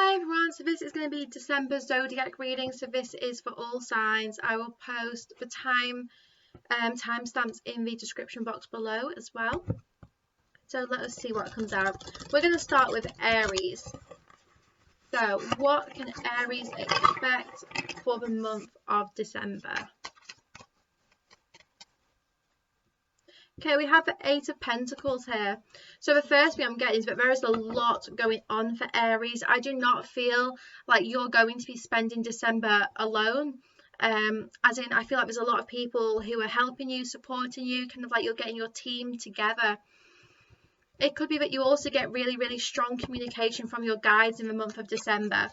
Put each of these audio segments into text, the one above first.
Hi everyone, so this is going to be December Zodiac reading, so this is for all signs. I will post the timestamps in the description box below as well. So let us see what comes out. We're going to start with Aries. So what can Aries expect for the month of December? Okay, we have the Eight of Pentacles here. So the first thing I'm getting is that there is a lot going on for Aries. I do not feel like you're going to be spending December alone. As in, I feel like there's a lot of people who are helping you, supporting you, kind of like you're getting your team together. It could be that you also get really, really strong communication from your guides in the month of December.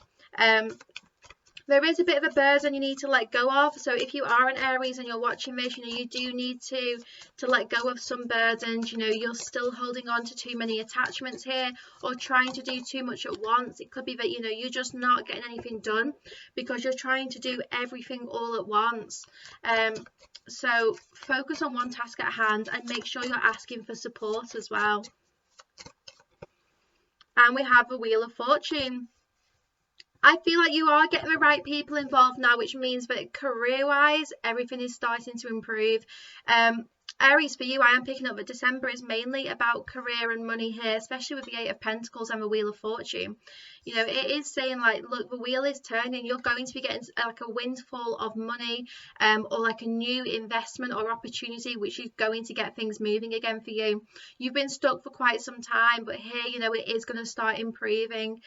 There is a bit of a burden you need to let go of. So if you are an Aries and you're watching this, you do need to let go of some burdens. You're still holding on to too many attachments here or trying to do too much at once. It could be that, you're just not getting anything done because you're trying to do everything all at once. So focus on one task at hand and make sure you're asking for support as well. And we have the Wheel of Fortune. I feel like you are getting the right people involved now, which means that career-wise, everything is starting to improve. Aries, for you, I am picking up that December is mainly about career and money here, especially with the Eight of Pentacles and the Wheel of Fortune. It is saying, like, look, the wheel is turning. You're going to be getting like a windfall of money or like a new investment or opportunity, which is going to get things moving again for you. You've been stuck for quite some time, but here, it is going to start improving.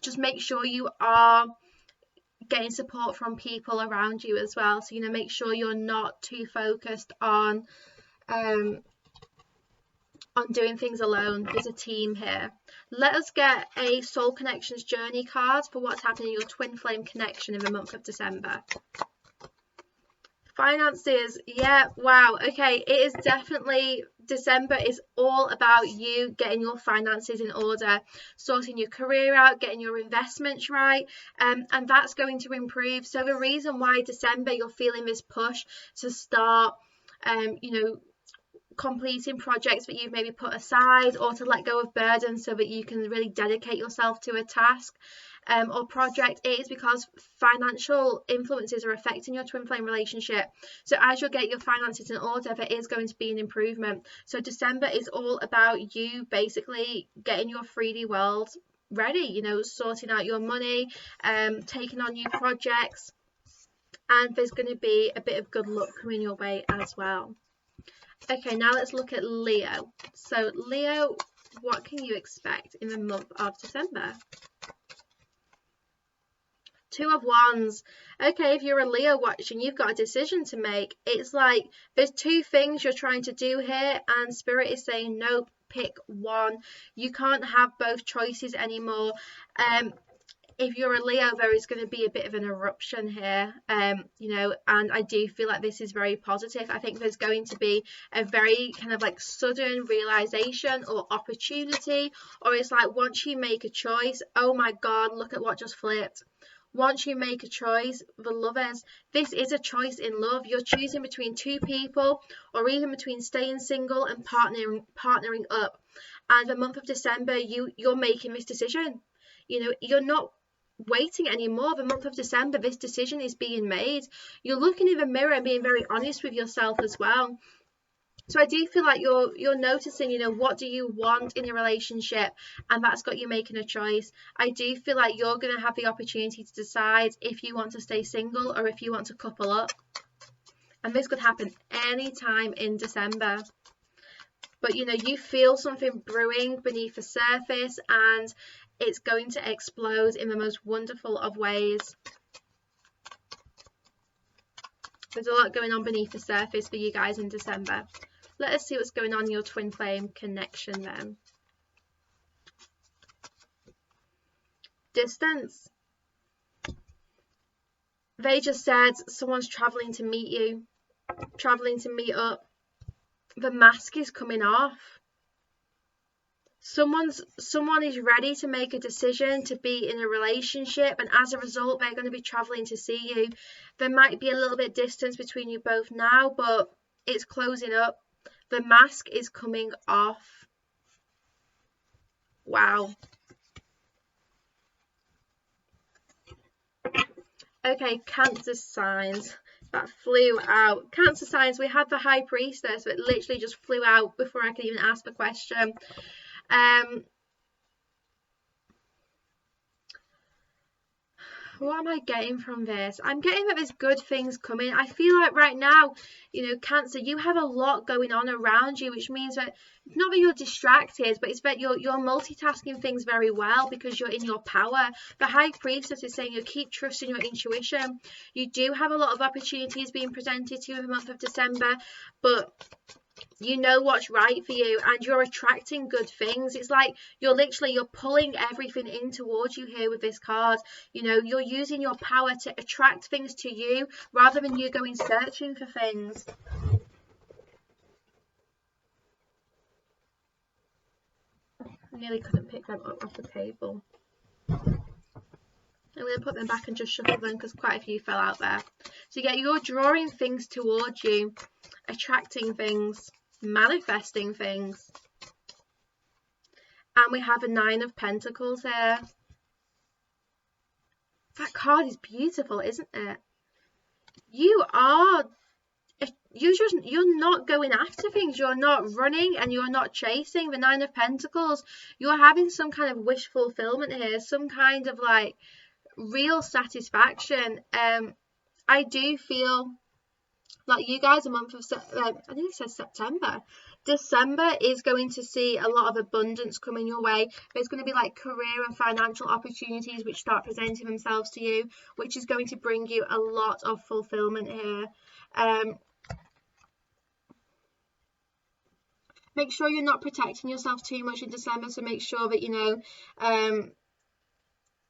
Just make sure you are getting support from people around you as well. So, make sure you're not too focused on doing things alone. There's a team here. Let us get a Soul Connections journey card for what's happening in your twin flame connection in the month of December. Finances, yeah, wow, okay, it is definitely, December is all about you getting your finances in order, sorting your career out, getting your investments right, and that's going to improve. So the reason why December you're feeling this push to start, completing projects that you've maybe put aside, or to let go of burdens so that you can really dedicate yourself to a task or project, it is because financial influences are affecting your twin flame relationship. So as you'll get your finances in order, there is going to be an improvement. So December is all about you basically getting your 3D world ready, sorting out your money, taking on new projects, and there's going to be a bit of good luck coming your way as well. Okay, now let's look at Leo. So Leo, what can you expect in the month of December? Two of Wands. Okay, if you're a Leo watching, you've got a decision to make. It's like there's two things you're trying to do here, and Spirit is saying, nope, pick one. You can't have both choices anymore. If you're a Leo, there is going to be a bit of an eruption here, and I do feel like this is very positive. I think there's going to be a very kind of like sudden realization or opportunity, or it's like once you make a choice, oh my God, look at what just flipped. Once you make a choice, the lovers, this is a choice in love. You're choosing between two people, or even between staying single and partnering up. And the month of December, you're making this decision. You're not waiting anymore. The month of December, this decision is being made. You're looking in the mirror and being very honest with yourself as well. So I do feel like you're noticing, what do you want in a relationship, and that's got you making a choice. I do feel like you're going to have the opportunity to decide if you want to stay single or if you want to couple up. And this could happen any time in December. But, you feel something brewing beneath the surface, and it's going to explode in the most wonderful of ways. There's a lot going on beneath the surface for you guys in December. Let us see what's going on in your twin flame connection then. Distance. They just said someone's traveling to meet you, traveling to meet up. The mask is coming off. Someone is ready to make a decision to be in a relationship, and as a result they're going to be traveling to see you. There might be a little bit of distance between you both now, but it's closing up. The mask is coming off. Wow. Okay, Cancer signs. That flew out. Cancer signs, we had the High Priestess, but it literally just flew out before I could even ask the question. What am I getting from this? I'm getting that there's good things coming. I feel like right now, you know, Cancer, you have a lot going on around you, which means that not that you're distracted, but it's that you're multitasking things very well because you're in your power. The High Priestess is saying you keep trusting your intuition. You do have a lot of opportunities being presented to you in the month of December, but you know what's right for you and you're attracting good things. It's like you're pulling everything in towards you here with this card. You know, you're using your power to attract things to you rather than you going searching for things. I nearly couldn't pick them up off the table. I'm going to put them back and just shuffle them because quite a few fell out there. So yeah, you're drawing things towards you, attracting things, manifesting things. And we have a Nine of Pentacles here. That card is beautiful, isn't it? You're not going after things. You're not running and you're not chasing. The Nine of Pentacles, you're having some kind of wish fulfillment here, some kind of like real satisfaction. I do feel like you guys, a month of I think it says September. December is going to see a lot of abundance coming your way. There's going to be like career and financial opportunities which start presenting themselves to you, which is going to bring you a lot of fulfillment here. Make sure you're not protecting yourself too much in December, so make sure that, you know,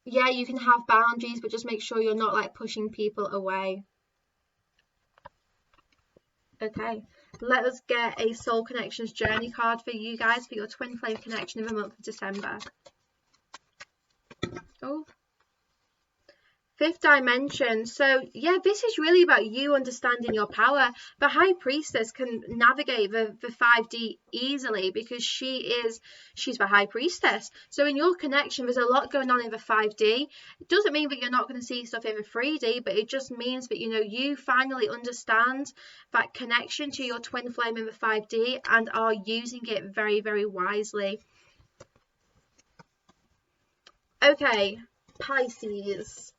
yeah, you can have boundaries, but just make sure you're not like pushing people away. Okay, let us get a Soul Connections journey card for you guys for your twin flame connection in the month of December. Oh, Fifth dimension. So yeah, this is really about you understanding your power. The High Priestess can navigate the 5D easily because she's the High Priestess. So in your connection, there's a lot going on in the 5D. It doesn't mean that you're not going to see stuff in the 3D, but it just means that, you know, you finally understand that connection to your twin flame in the 5D and are using it very, very wisely. Okay, Pisces.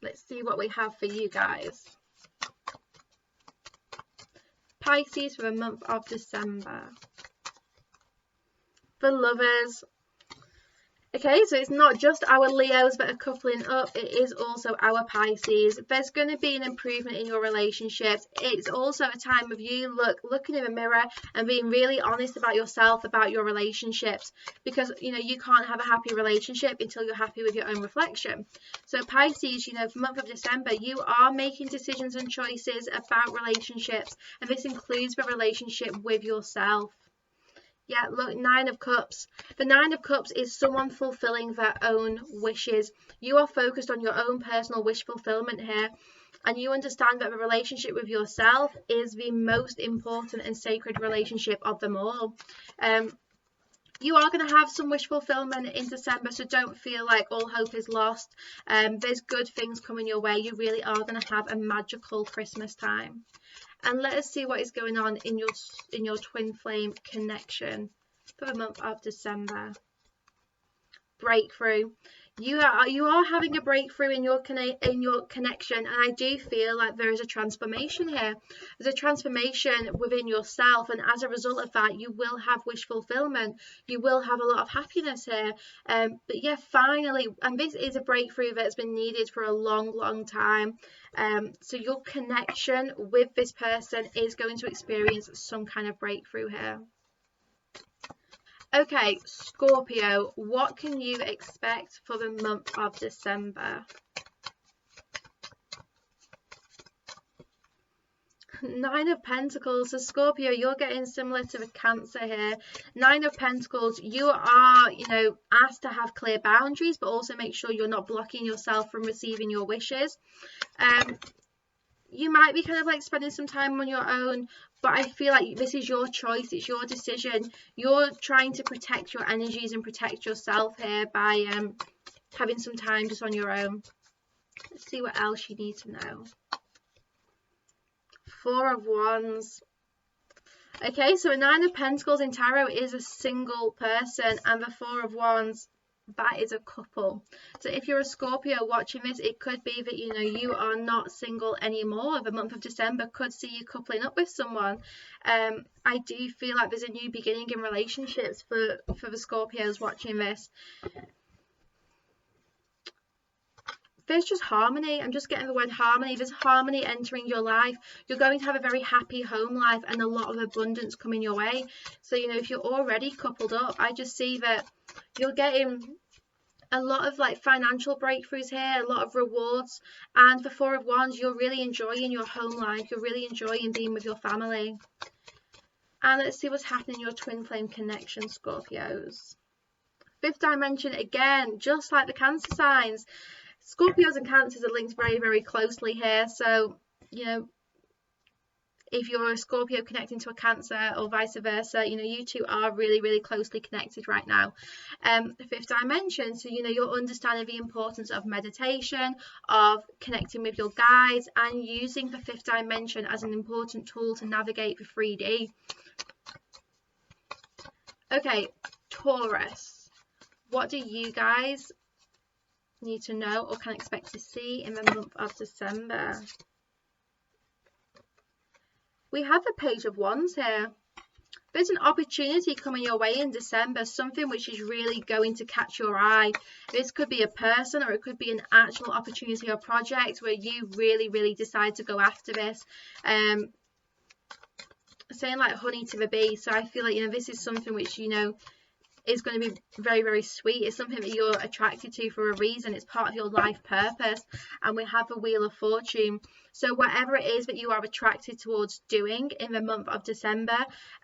Let's see what we have for you guys. Pisces for the month of December. For lovers. Okay, so it's not just our Leos that are coupling up, it is also our Pisces. There's going to be an improvement in your relationships. It's also a time of you looking in the mirror and being really honest about yourself, about your relationships. Because, you know, you can't have a happy relationship until you're happy with your own reflection. So Pisces, you know, for the month of December, you are making decisions and choices about relationships. And this includes the relationship with yourself. Yeah, look, Nine of Cups. The Nine of Cups is someone fulfilling their own wishes. You are focused on your own personal wish fulfillment here. And you understand that the relationship with yourself is the most important and sacred relationship of them all. You are going to have some wish fulfillment in December, so don't feel like all hope is lost. There's good things coming your way. You really are going to have a magical Christmas time. And let us see what is going on in your twin flame connection for the month of December. Breakthrough. You are having a breakthrough in your connection, and I do feel like there is a transformation here. There's a transformation within yourself, and as a result of that, you will have wish fulfillment. You will have a lot of happiness here. But yeah, finally, and this is a breakthrough that's been needed for a long, long time. So your connection with this person is going to experience some kind of breakthrough here. Okay, Scorpio, what can you expect for the month of December? Nine of Pentacles. So Scorpio, you're getting similar to the Cancer here. Nine of Pentacles, you are, you know, asked to have clear boundaries, but also make sure you're not blocking yourself from receiving your wishes. You might be kind of like spending some time on your own, but I feel like this is your choice, it's your decision. You're trying to protect your energies and protect yourself here by having some time just on your own. Let's see what else you need to know. Four of Wands. Okay, so a Nine of Pentacles in tarot is a single person, and the Four of Wands, that is a couple. So if you're a Scorpio watching this, it could be that, you know, you are not single anymore. The month of December could see you coupling up with someone. I do feel like there's a new beginning in relationships for the Scorpios watching this. There's just harmony. I'm just getting the word harmony. There's harmony entering your life. You're going to have a very happy home life and a lot of abundance coming your way. So, you know, if you're already coupled up, I just see that you're getting a lot of like financial breakthroughs here, a lot of rewards. And the Four of Wands, you're really enjoying your home life. You're really enjoying being with your family. And let's see what's happening in your twin flame connection, Scorpios. Fifth dimension again, just like the Cancer signs. Scorpios and Cancers are linked very, very closely here. So, you know, if you're a Scorpio connecting to a Cancer or vice versa, you know, you two are really, really closely connected right now. Fifth dimension, so, you know, you're understanding the importance of meditation, of connecting with your guides, and using the fifth dimension as an important tool to navigate the 3D. Okay, Taurus. What do you guys need to know or can expect to see in the month of December? We have the Page of Wands here. There's an opportunity coming your way in December, something which is really going to catch your eye. This could be a person, or it could be an actual opportunity or project where you really, really decide to go after this. Saying like honey to the bee. So I feel like, you know, this is something which, you know, is going to be very, very sweet. It's something that you're attracted to for a reason. It's part of your life purpose. And we have the Wheel of Fortune. So whatever it is that you are attracted towards doing in the month of December,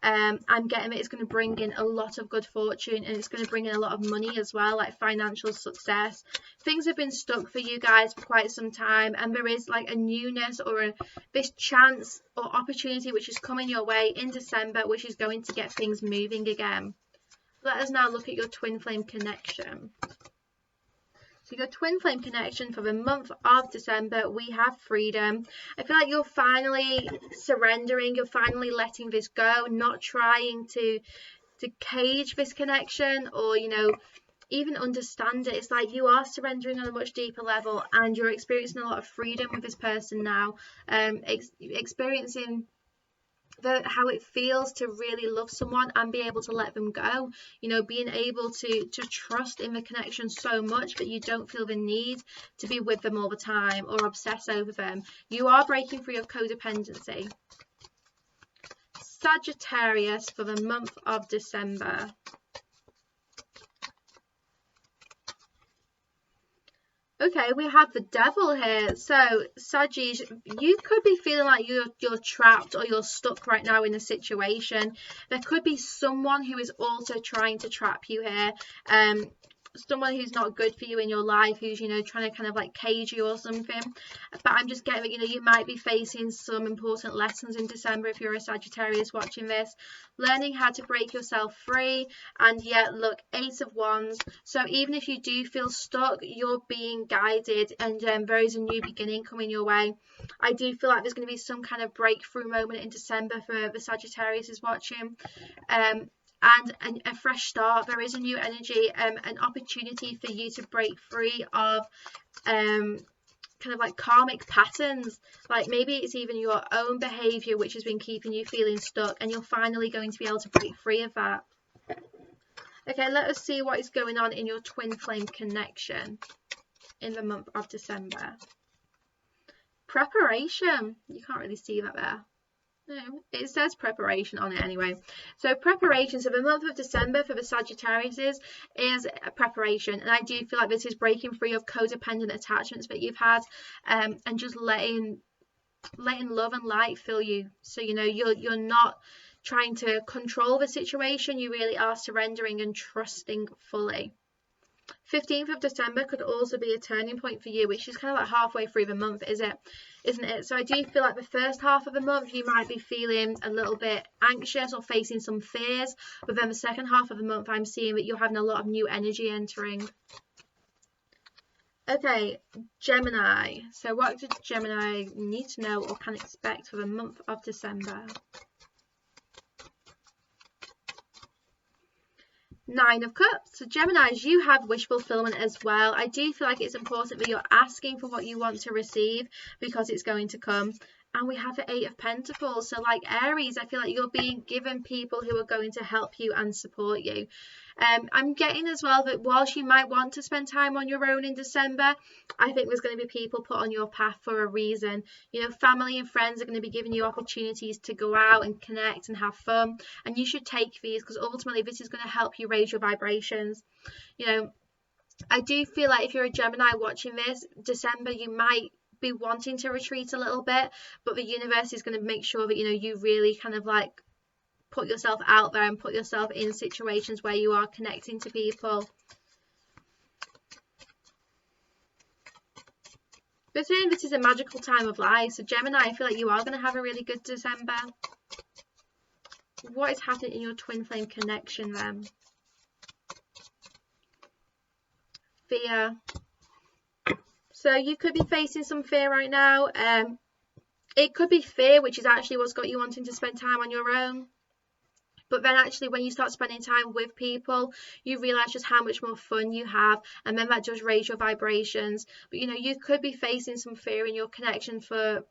I'm getting that it's going to bring in a lot of good fortune, and it's going to bring in a lot of money as well, like financial success. Things have been stuck for you guys for quite some time, and there is like a newness or this chance or opportunity which is coming your way in December, which is going to get things moving again. Let us now look at your twin flame connection. So your twin flame connection for the month of December, we have freedom. I feel like you're finally surrendering, you're finally letting this go, not trying to cage this connection or, you know, even understand it. It's like you are surrendering on a much deeper level, and you're experiencing a lot of freedom with this person now, experiencing how it feels to really love someone and be able to let them go, you know, being able to trust in the connection so much that you don't feel the need to be with them all the time or obsess over them. You are breaking free of codependency. Sagittarius for the month of December. Okay, we have the Devil here. So, Saggies, you could be feeling like you're trapped or you're stuck right now in a situation. There could be someone who is also trying to trap you here. Someone who's not good for you in your life, who's, you know, trying to kind of like cage you or something. But I'm just getting that, you know, you might be facing some important lessons in December if you're a Sagittarius watching this. Learning how to break yourself free. And yet, look, Ace of Wands. So even if you do feel stuck, you're being guided, and there is a new beginning coming your way. I do feel like there's going to be some kind of breakthrough moment in December for the Sagittarius is watching. And a fresh start. There is a new energy, an opportunity for you to break free of kind of like karmic patterns. Like maybe it's even your own behavior which has been keeping you feeling stuck, and you're finally going to be able to break free of that. Okay, let us see what is going on in your twin flame connection in the month of December. Preparation. You can't really see that there. No, it says preparation on it anyway. So preparation, so the month of December for the Sagittarius is a preparation, and I do feel like this is breaking free of codependent attachments that you've had, and just letting love and light fill you. So, you know, you're not trying to control the situation, you really are surrendering and trusting fully. 15th of December could also be a turning point for you, which is kind of like halfway through the month, isn't it? So I do feel like the first half of the month you might be feeling a little bit anxious or facing some fears, but then the second half of the month I'm seeing that you're having a lot of new energy entering. Okay, Gemini. So what does Gemini need to know or can expect for the month of December? Nine of Cups. So Geminis, you have wish fulfillment as well. I do feel like it's important that you're asking for what you want to receive because it's going to come. And we have the Eight of Pentacles. So like Aries, I feel like you're being given people who are going to help you and support you. I'm getting as well that whilst you might want to spend time on your own in December, I think there's going to be people put on your path for a reason. You know, family and friends are going to be giving you opportunities to go out and connect and have fun. And you should take these because ultimately this is going to help you raise your vibrations. You know, I do feel like if you're a Gemini watching this, December, you might be wanting to retreat a little bit, but the universe is going to make sure that, you know, you really kind of like put yourself out there and put yourself in situations where you are connecting to people. But saying this is a magical time of life, so Gemini, I feel like you are going to have a really good December. What is happening in your twin flame connection then? Fear. So you could be facing some fear right now. It could be fear, which is actually what's got you wanting to spend time on your own. But then actually when you start spending time with people, you realise just how much more fun you have, and then that does raise your vibrations. But you know, you could be facing some fear in your connection for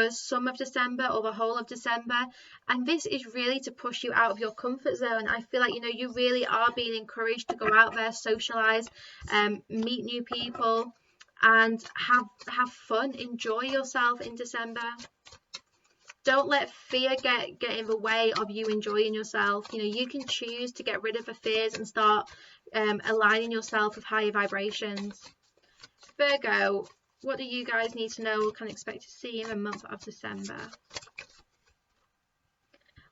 some of December or the whole of December, and this is really to push you out of your comfort zone. I feel like, you know, you really are being encouraged to go out there, socialise, meet new people and have fun, enjoy yourself in December. Don't let fear get in the way of you enjoying yourself. You know, you can choose to get rid of the fears and start aligning yourself with higher vibrations. Virgo, what do you guys need to know or can expect to see in the month of December?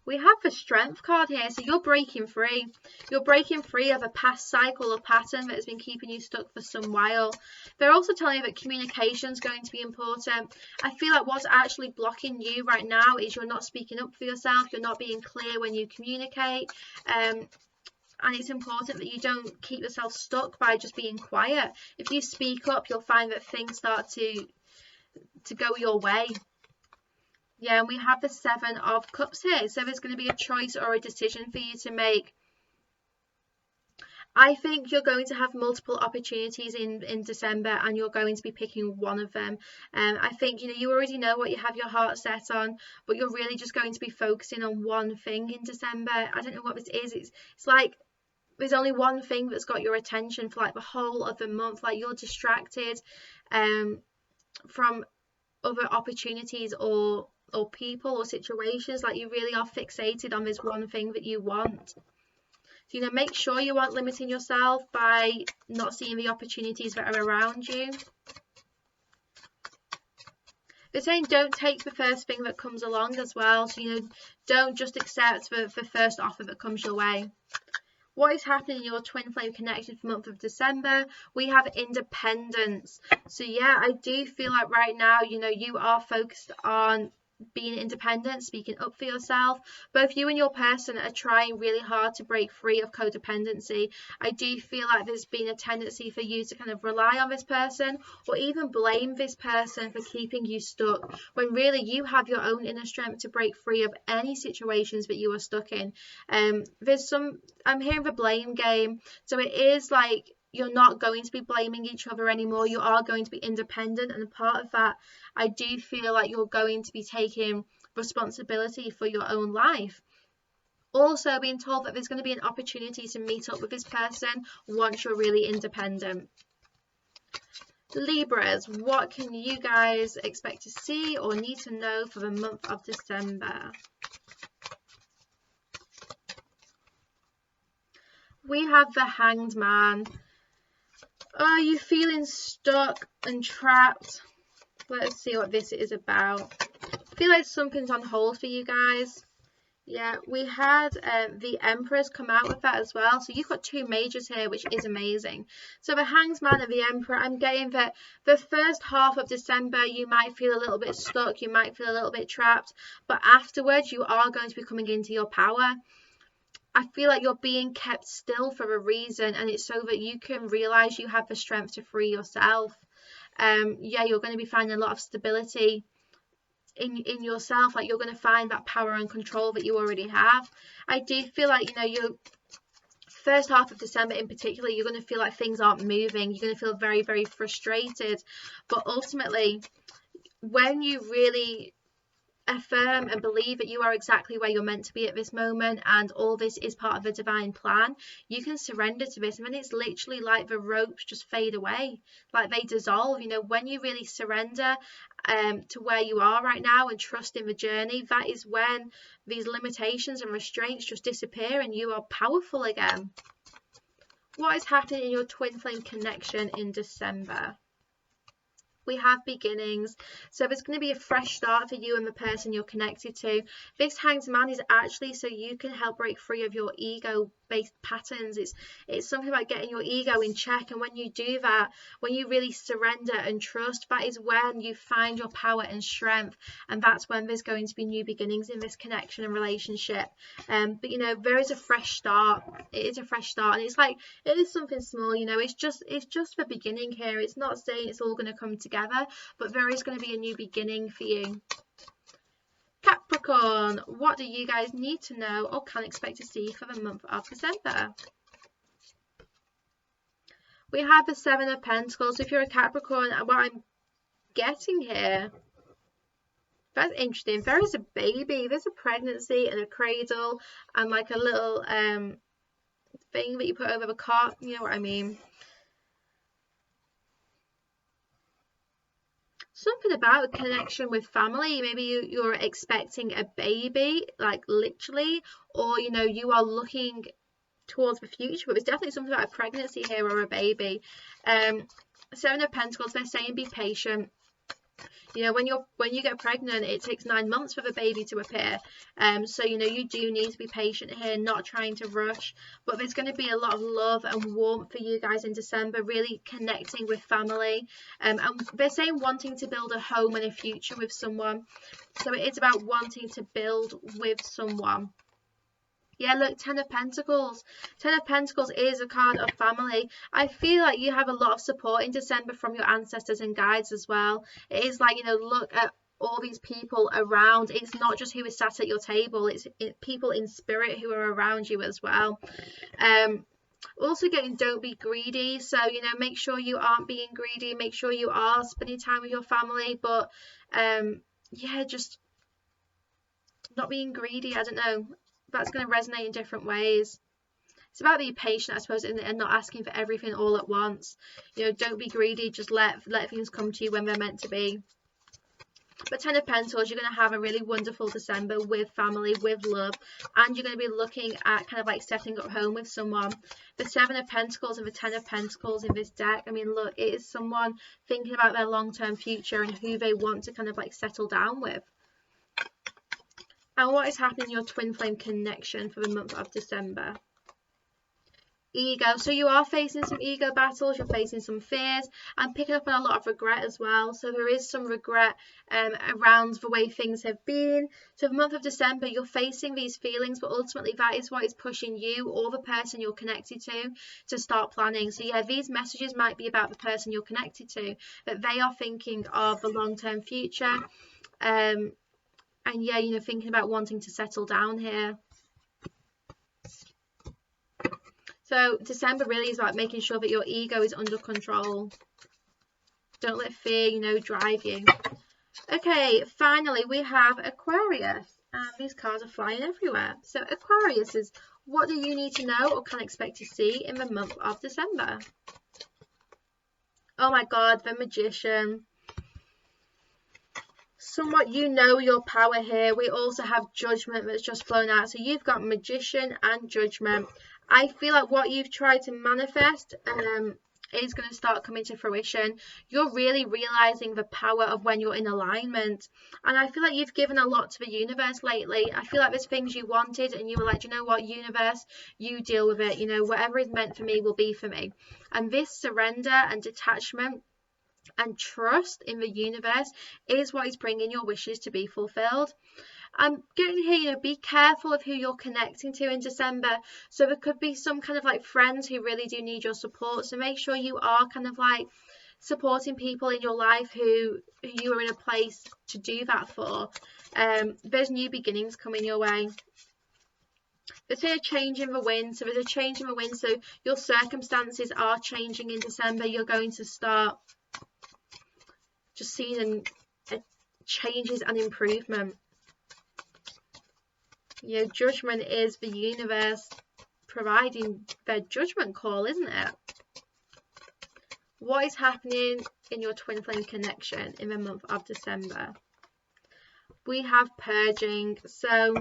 We have the Strength card here, so you're breaking free. You're breaking free of a past cycle or pattern that has been keeping you stuck for some while. They're also telling you that communication is going to be important. I feel like what's actually blocking you right now is you're not speaking up for yourself. You're not being clear when you communicate. And it's important that you don't keep yourself stuck by just being quiet. If you speak up, you'll find that things start to go your way. Yeah, and we have the Seven of Cups here. So there's going to be a choice or a decision for you to make. I think you're going to have multiple opportunities in December, and you're going to be picking one of them. I think, you know, you already know what you have your heart set on, but you're really just going to be focusing on one thing in December. I don't know what this is. It's like there's only one thing that's got your attention for like the whole of the month. Like you're distracted from other opportunities or people or situations. Like you really are fixated on this one thing that you want. So, you know, make sure you aren't limiting yourself by not seeing the opportunities that are around you. They're saying don't take the first thing that comes along as well. So, you know, don't just accept the first offer that comes your way. What is happening in your twin flame connection for the month of December? We have independence. So yeah, I do feel like right now, you know, you are focused on being independent, speaking up for yourself. Both you and your person are trying really hard to break free of codependency. I do feel like there's been a tendency for you to kind of rely on this person or even blame this person for keeping you stuck, when really you have your own inner strength to break free of any situations that you are stuck in. I'm hearing the blame game. So it is like you're not going to be blaming each other anymore. You are going to be independent, and a part of that, I do feel like you're going to be taking responsibility for your own life. Also being told that there's going to be an opportunity to meet up with this person once you're really independent. Libras, what can you guys expect to see or need to know for the month of December? We have the Hanged Man. Are you feeling stuck and trapped? Let's see what this is about. I feel like something's on hold for you guys. Yeah, we had the Empress come out with that as well. So you've got two majors here, which is amazing. So the Hanged Man and the Emperor, I'm getting that the first half of December, you might feel a little bit stuck. You might feel a little bit trapped. But afterwards, you are going to be coming into your power. I feel like you're being kept still for a reason, and it's so that you can realize you have the strength to free yourself. Yeah, you're going to be finding a lot of stability in yourself. Like, you're going to find that power and control that you already have. I do feel like, you know, you first half of December in particular, you're going to feel like things aren't moving. You're going to feel very, very frustrated. But ultimately, when you really affirm and believe that you are exactly where you're meant to be at this moment, and all this is part of a divine plan, you can surrender to this, and then it's literally like the ropes just fade away, like they dissolve. You know, when you really surrender to where you are right now and trust in the journey, that is when these limitations and restraints just disappear and you are powerful again. What is happening in your twin flame connection in December? We have beginnings, so there's going to be a fresh start for you and the person you're connected to. This Hanged Man is actually so you can help break free of your ego based patterns. It's something about getting your ego in check, and when you do that, when you really surrender and trust, that is when you find your power and strength, and that's when there's going to be new beginnings in this connection and relationship. But you know, there is a fresh start. It is a fresh start, and it's like, it is something small, you know, it's just the beginning here. It's not saying it's all going to come together, but there is going to be a new beginning for you. Capricorn, what do you guys need to know or can expect to see for the month of December? We have the Seven of Pentacles. If you're a Capricorn, what I'm getting here, that's interesting. There is a baby, there's a pregnancy and a cradle and like a little thing that you put over the cot, you know what I mean. Something about a connection with family. Maybe you're expecting a baby, like literally, or you know, you are looking towards the future, but there's definitely something about a pregnancy here or a baby. Seven of Pentacles, they're saying be patient. You know, when you get pregnant, it takes 9 months for the baby to appear. So you know, you do need to be patient here, not trying to rush. But there's going to be a lot of love and warmth for you guys in December, really connecting with family. And they're saying wanting to build a home and a future with someone. So it is about wanting to build with someone. Yeah, look, Ten of Pentacles. Ten of Pentacles is a card of family. I feel like you have a lot of support in December from your ancestors and guides as well. It is like, you know, look at all these people around. It's not just who is sat at your table. It's people in spirit who are around you as well. Also getting don't be greedy. So, you know, make sure you aren't being greedy. Make sure you are spending time with your family. But, yeah, just not being greedy. I don't know. That's going to resonate in different ways. It's about being patient, I suppose, and not asking for everything all at once. You know, don't be greedy. Just let things come to you when they're meant to be. But Ten of Pentacles, you're going to have a really wonderful December with family, with love, and you're going to be looking at kind of like setting up home with someone. The Seven of Pentacles and the Ten of Pentacles in this deck, I mean, look, it is someone thinking about their long-term future and who they want to kind of like settle down with. And what is happening in your twin flame connection for the month of December? Ego. So you are facing some ego battles, you're facing some fears, and picking up on a lot of regret as well. So there is some regret around the way things have been. So the month of December, you're facing these feelings, but ultimately that is what is pushing you or the person you're connected to start planning. So yeah, these messages might be about the person you're connected to, that they are thinking of the long-term future. And yeah, you know, thinking about wanting to settle down here. So December really is about making sure that your ego is under control. Don't let fear, you know, drive you. Okay, finally we have Aquarius. And these cards are flying everywhere. So Aquarius is, what do you need to know or can expect to see in the month of December? Oh my God, the Magician. Somewhat, you know your power here. We also have Judgment that's just flown out. So you've got Magician and Judgment. I feel like what you've tried to manifest is going to start coming to fruition. You're really realizing the power of when you're in alignment. And I feel like you've given a lot to the universe lately. I feel like there's things you wanted and you were like, you know what, universe, you deal with it. You know, whatever is meant for me will be for me. And this surrender and detachment and trust in the universe is what is bringing your wishes to be fulfilled. I'm getting here, you know, be careful of who you're connecting to in December. So there could be some kind of like friends who really do need your support. So make sure you are kind of like supporting people in your life who you are in a place to do that for. There's new beginnings coming your way. There's a change in the wind. So there's a change in the wind. So your circumstances are changing in December. You're going to start just seeing changes and improvement. You know, judgment is the universe providing their judgment call, isn't it? What is happening in your twin flame connection in the month of December? We have purging. So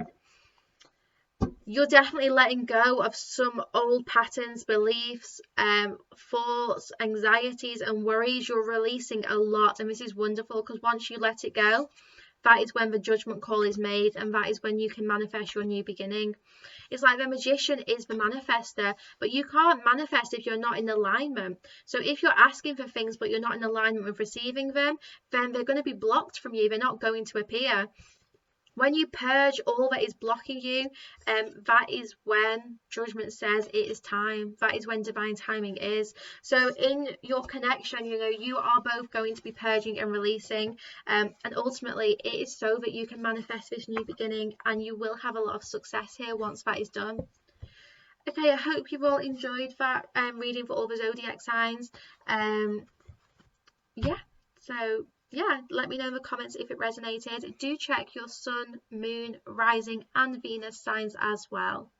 you're definitely letting go of some old patterns, beliefs, thoughts, anxieties and worries. You're releasing a lot, and this is wonderful because once you let it go, that is when the judgment call is made, and that is when you can manifest your new beginning. It's like the magician is the manifester, but you can't manifest if you're not in alignment. So if you're asking for things but you're not in alignment with receiving them, then they're going to be blocked from you. They're not going to appear. When you purge all that is blocking you, that is when judgment says it is time. That is when divine timing is. So in your connection, you know, you are both going to be purging and releasing. And ultimately, it is so that you can manifest this new beginning, and you will have a lot of success here once that is done. Okay, I hope you've all enjoyed that reading for all the zodiac signs. Yeah, so yeah, let me know in the comments if it resonated. Do check your sun, moon, rising and Venus signs as well.